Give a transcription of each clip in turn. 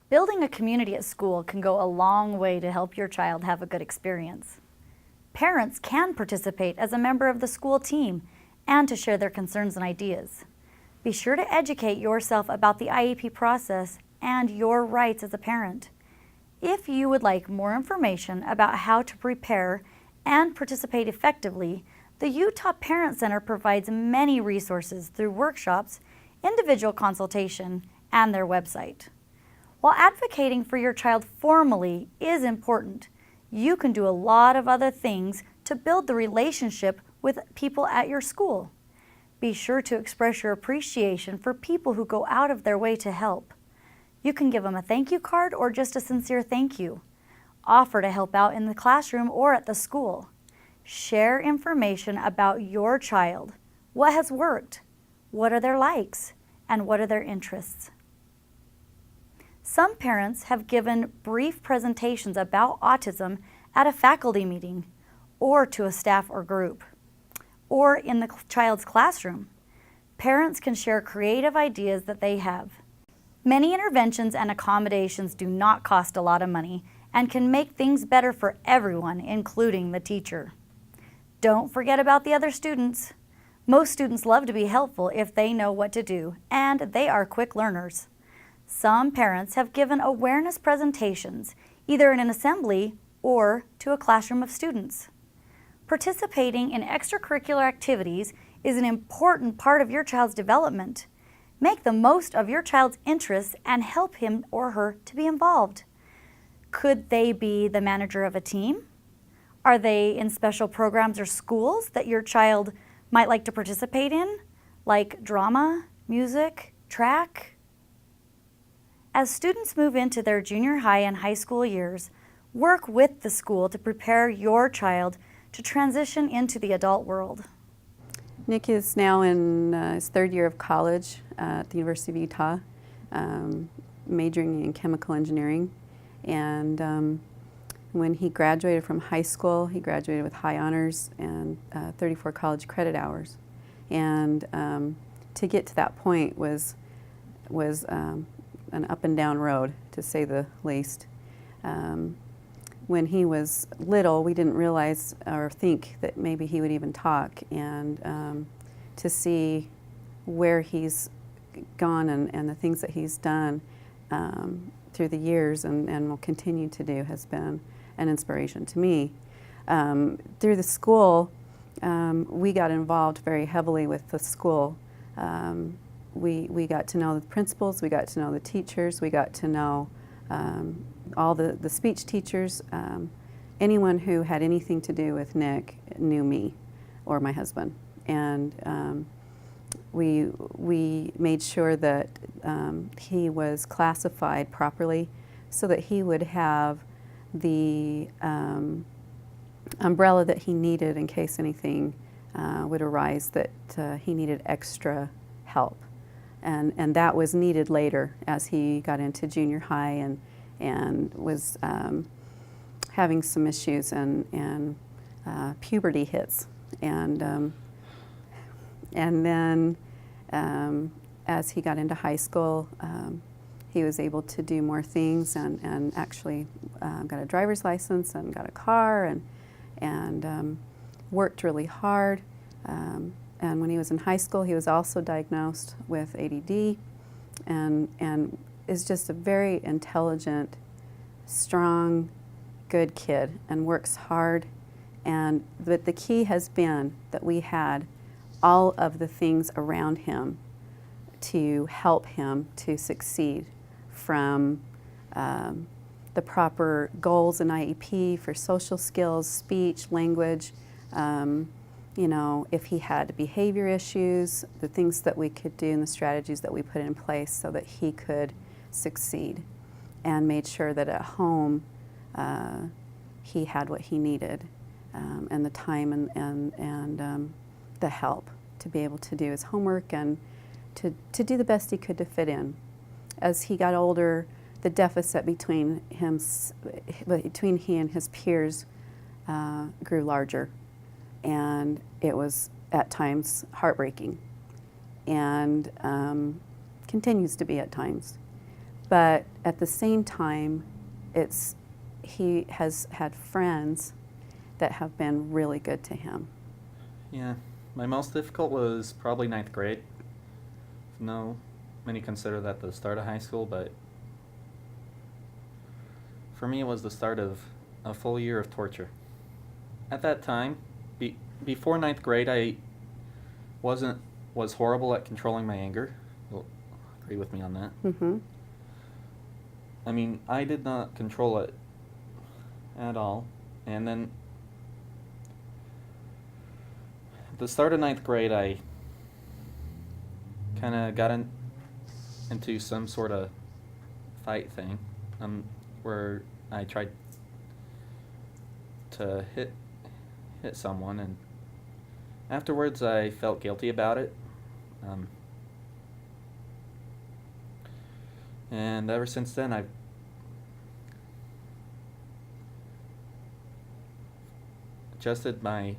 Building a community at school can go a long way to help your child have a good experience. Parents can participate as a member of the school team and to share their concerns and ideas. Be sure to educate yourself about the IEP process and your rights as a parent. If you would like more information about how to prepare and participate effectively, the Utah Parent Center provides many resources through workshops, individual consultation, and their website. While advocating for your child formally is important, you can do a lot of other things to build the relationship with people at your school. Be sure to express your appreciation for people who go out of their way to help. You can give them a thank you card or just a sincere thank you. Offer to help out in the classroom or at the school. Share information about your child. What has worked? What are their likes? And what are their interests? Some parents have given brief presentations about autism at a faculty meeting, or to a staff or group, or in the child's classroom. Parents can share creative ideas that they have. Many interventions and accommodations do not cost a lot of money and can make things better for everyone, including the teacher. Don't forget about the other students. Most students love to be helpful if they know what to do, and they are quick learners. Some parents have given awareness presentations, either in an assembly or to a classroom of students. Participating in extracurricular activities is an important part of your child's development. Make the most of your child's interests and help him or her to be involved. Could they be the manager of a team? Are they in special programs or schools that your child might like to participate in, like drama, music, track? As students move into their junior high and high school years, work with the school to prepare your child to transition into the adult world. Nick is now in his third year of college at the University of Utah, majoring in chemical engineering. And when he graduated from high school, he graduated with high honors and 34 college credit hours. And to get to that point was an up and down road, to say the least. When he was little, we didn't realize or think that maybe he would even talk, and to see where he's gone and the things that he's done through the years and will continue to do has been an inspiration to me. Through the school, we got involved very heavily with the school. We got to know the principals, we got to know the teachers, we got to know all the speech teachers. Anyone who had anything to do with Nick knew me or my husband. And we made sure that he was classified properly so that he would have the umbrella that he needed in case anything would arise that he needed extra help. And that was needed later as he got into junior high and was having some issues and puberty hits. And then as he got into high school, he was able to do more things and actually got a driver's license and got a car and worked really hard. And when he was in high school, he was also diagnosed with ADD and is just a very intelligent, strong, good kid and works hard. But the key has been that we had all of the things around him to help him to succeed, from the proper goals and IEP for social skills, speech, language, you know, if he had behavior issues, the things that we could do and the strategies that we put in place so that he could succeed, and made sure that at home he had what he needed and the time and the help to be able to do his homework and to do the best he could to fit in. As he got older, the deficit between he and his peers grew larger, and it was at times heartbreaking, and continues to be at times. But at the same time, he has had friends that have been really good to him. Yeah, my most difficult was probably ninth grade. No, many consider that the start of high school, but for me it was the start of a full year of torture. At that time, before ninth grade, I was horrible at controlling my anger. You'll agree with me on that. Mm-hmm. I mean, I did not control it at all. And then at the start of ninth grade, I kind of got into some sort of fight thing, where I tried to hit someone, and afterwards I felt guilty about it. And ever since then, I've adjusted my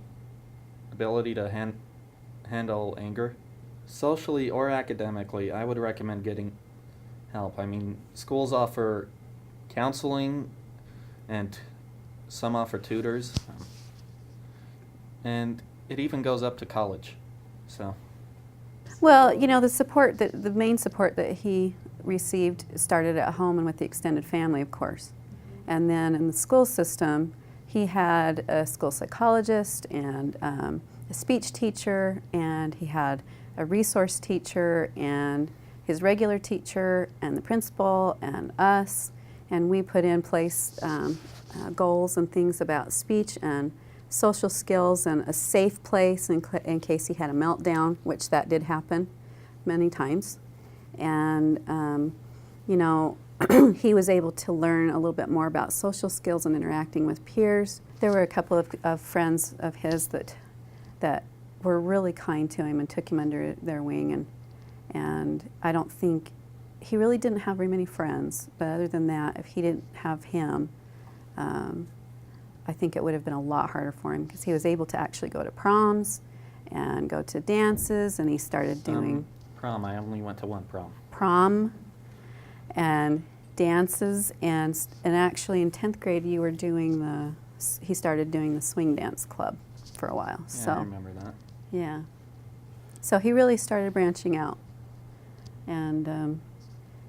ability to handle anger. Socially or academically, I would recommend getting help. I mean, schools offer counseling, and some offer tutors, and it even goes up to college. So. Well, you know, the main support that he received started at home and with the extended family, of course. And then in the school system, he had a school psychologist and a speech teacher, and he had a resource teacher and his regular teacher and the principal and us. And we put in place goals and things about speech and social skills and a safe place in case he had a meltdown, which that did happen many times. And, you know, he was able to learn a little bit more about social skills and interacting with peers. There were a couple of friends of his that were really kind to him and took him under their wing. And I don't think, he really didn't have very many friends, but other than that, if he didn't have him, I think it would have been a lot harder for him, because he was able to actually go to proms and go to dances, and he started doing Prom, I only went to one prom and dances, and actually in 10th grade he started doing the swing dance club for a while. Yeah, so I remember that. Yeah. So he really started branching out and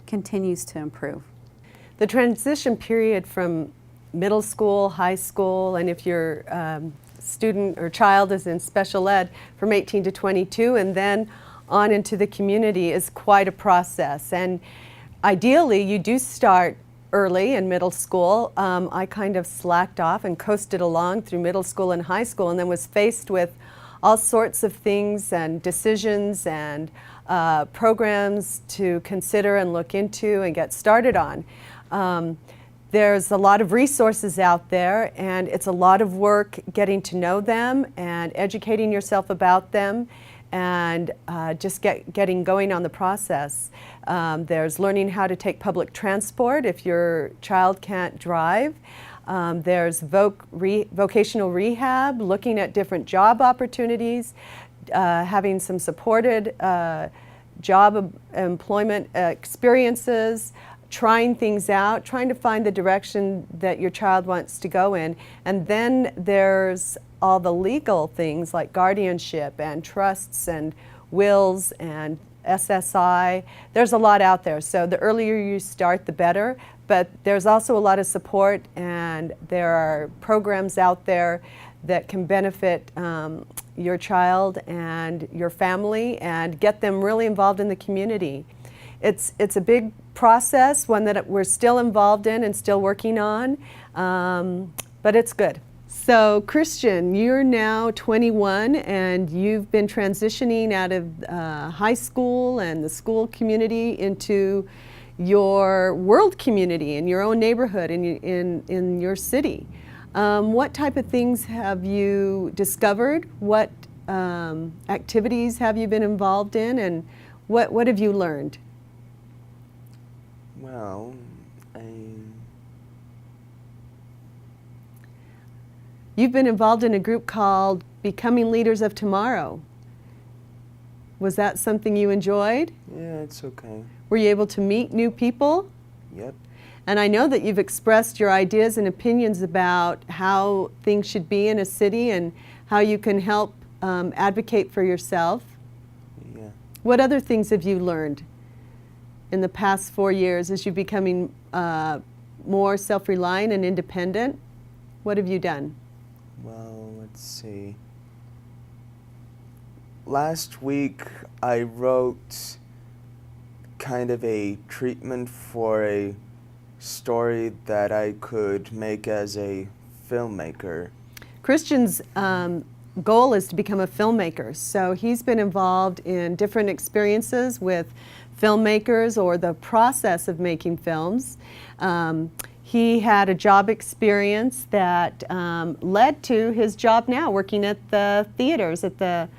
continues to improve. The transition period from middle school, high school, and if your student or child is in special ed, from 18 to 22, and then on into the community is quite a process. And ideally, you do start early in middle school. I kind of slacked off and coasted along through middle school and high school, and then was faced with all sorts of things and decisions and programs to consider and look into and get started on. There's a lot of resources out there, and it's a lot of work getting to know them and educating yourself about them, and just getting going on the process. There's learning how to take public transport if your child can't drive. There's vocational rehab, looking at different job opportunities, having some supported job employment experiences, trying things out, trying to find the direction that your child wants to go in. And then there's all the legal things like guardianship and trusts and wills and SSI. There's a lot out there. So the earlier you start, the better. But there's also a lot of support, and there are programs out there that can benefit your child and your family and get them really involved in the community. It's a big process, one that we're still involved in and still working on, but it's good. So Christian, you're now 21 and you've been transitioning out of high school and the school community into your world community in your own neighborhood, in your city. What type of things have you discovered? What activities have you been involved in, and what have you learned? Well, You've been involved in a group called Becoming Leaders of Tomorrow. Was that something you enjoyed? yeah, it's okay. Were you able to meet new people? Yep. And I know that you've expressed your ideas and opinions about how things should be in a city and how you can help advocate for yourself. Yeah. What other things have you learned in the past 4 years as you're becoming more self-reliant and independent? What have you done? Well, let's see. Last week I wrote kind of a treatment for a story that I could make as a filmmaker. Christian's goal is to become a filmmaker, so he's been involved in different experiences with filmmakers or the process of making films. He had a job experience that led to his job now, working at the theaters, at the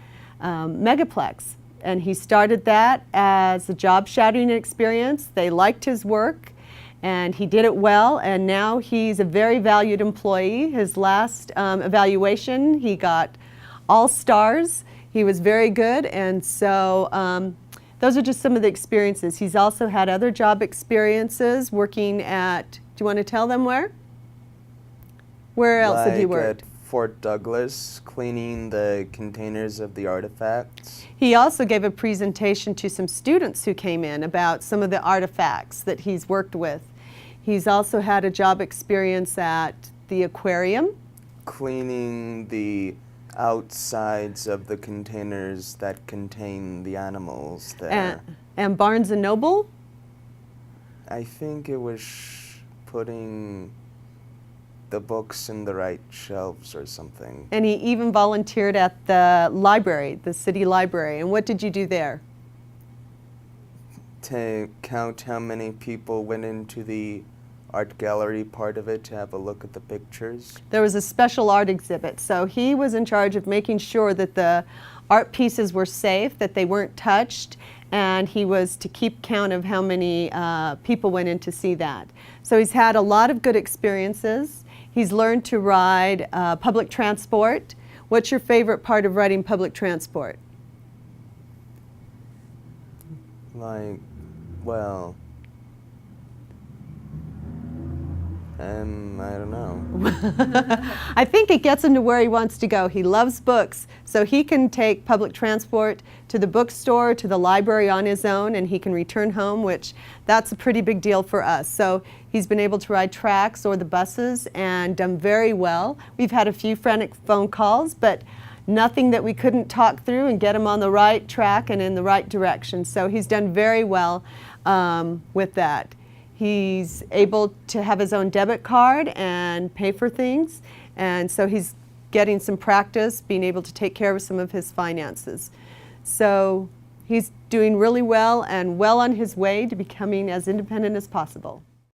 Megaplex. And he started that as a job shadowing experience. They liked his work, and he did it well, and now he's a very valued employee. His last evaluation, he got all stars. He was very good, and so those are just some of the experiences. He's also had other job experiences working at, do you want to tell them where? Where else have you worked? At Fort Douglas, cleaning the containers of the artifacts. He also gave a presentation to some students who came in about some of the artifacts that he's worked with. He's also had a job experience at the aquarium. Cleaning the outsides of the containers that contain the animals there. And Barnes & Noble? I think it was putting the books in the right shelves or something. And he even volunteered at the library, the city library. And what did you do there? To count how many people went into the art gallery part of it to have a look at the pictures. There was a special art exhibit, so he was in charge of making sure that the art pieces were safe, that they weren't touched, and he was to keep count of how many people went in to see that. So he's had a lot of good experiences. He's learned to ride public transport. What's your favorite part of riding public transport? Like, well, I don't know. I think it gets him to where he wants to go. He loves books, so he can take public transport to the bookstore, to the library on his own, and he can return home, which that's a pretty big deal for us. So he's been able to ride tracks or the buses and done very well. We've had a few frantic phone calls, but nothing that we couldn't talk through and get him on the right track and in the right direction. So he's done very well with that. He's able to have his own debit card and pay for things, and so he's getting some practice being able to take care of some of his finances. So he's doing really well and well on his way to becoming as independent as possible.